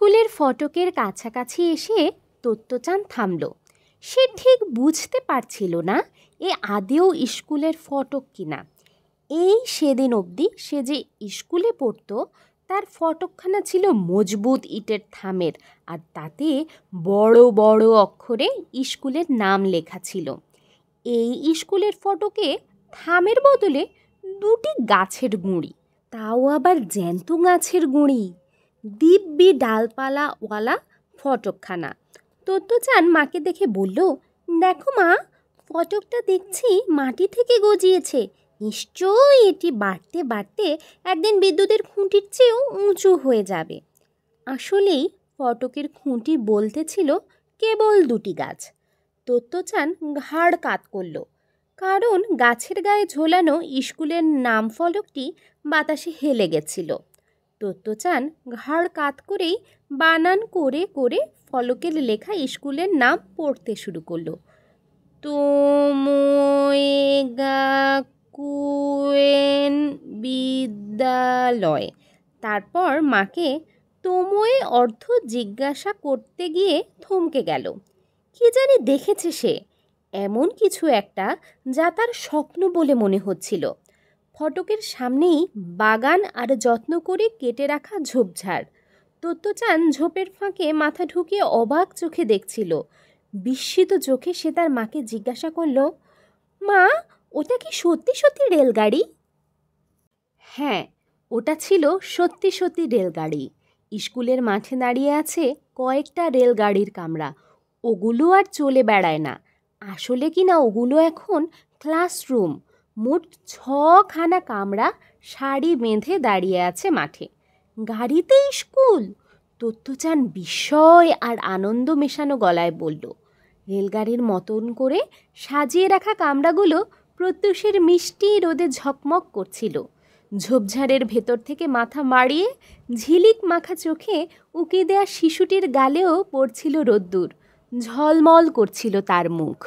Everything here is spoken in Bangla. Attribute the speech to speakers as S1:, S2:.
S1: স্কুলের ফটকের কাছাকাছি এসে তোত্তচান থামল। সে ঠিক বুঝতে পারছিল না এ আদেও স্কুলের ফটক কিনা। এই সেদিন অবধি সে যে স্কুলে পড়তো তার ফটকখানা ছিল মজবুত ইটের থামের, আর তাতে বড় বড় অক্ষরে স্কুলের নাম লেখা ছিল। এই স্কুলের ফটকে থামের বদলে দুটি গাছের গুঁড়ি, তাও আবার জ্যান্ত গাছের গুঁড়ি। দিব্যি ডালপালাওয়ালা ফটকখানা। তোত্তচান মাকে দেখে বলল, দেখো মা, ফটকটা দেখছি মাটি থেকে গজিয়েছে। নিশ্চয়ই এটি বাড়তে বাড়তে একদিন বিদ্যুতের খুঁটির চেয়েও উঁচু হয়ে যাবে। আসলেই ফটকের খুঁটি বলতে ছিল কেবল দুটি গাছ। তোত্তচান ঘাড় কাত করল, কারণ গাছের গায়ে ঝোলানো স্কুলের নাম ফলকটি বাতাসে হেলে গেছিল। তোত্তচান ঘাড় কাত করেই বানান করে করে ফলকের লেখা স্কুলের নাম পড়তে শুরু করলো। তোমোয়েগাকুয়েন বিদ্যালয়। তারপর মাকে তোমোয়ে অর্থ জিজ্ঞাসা করতে গিয়ে থমকে গেল। কি জানি দেখেছে সে, এমন কিছু একটা যা তার স্বপ্ন বলে মনে হচ্ছিল। ফটকের সামনেই বাগান আর যত্ন করে কেটে রাখা ঝোপঝাড়। তোত্তচান ঝোপের ফাঁকে মাথা ঢুকিয়ে অবাক চোখে দেখছিল। বিস্মিত চোখে সে তার মাকে জিজ্ঞাসা করল, মা, ওটা কি সত্যি সত্যি রেলগাড়ি? হ্যাঁ, ওটা ছিল সত্যি সত্যি রেলগাড়ি। স্কুলের মাঠে দাঁড়িয়ে আছে কয়েকটা রেলগাড়ির কামরা। ওগুলো আর চলে বেড়ায় না। আসলে কি না, ওগুলো এখন ক্লাসরুম। মোট 6খানা কামরা সারি বেঁধে দাঁড়িয়ে আছে মাঠে। গাড়িতে স্কুল! তোত্তচান বিস্ময় আর আনন্দ মেশানো গলায় বলল। রেলগাড়ির মতন করে সাজিয়ে রাখা কামরাগুলো প্রত্যুষের মিষ্টি রোদে ঝকমক করছিল। ঝোপঝাড়ের ভেতর থেকে মাথা মাড়িয়ে ঝিলিক মাখা চোখে উকি দেয়া শিশুটির গালেও পড়ছিল রোদ্দুর। ঝলমল করছিল তার মুখ।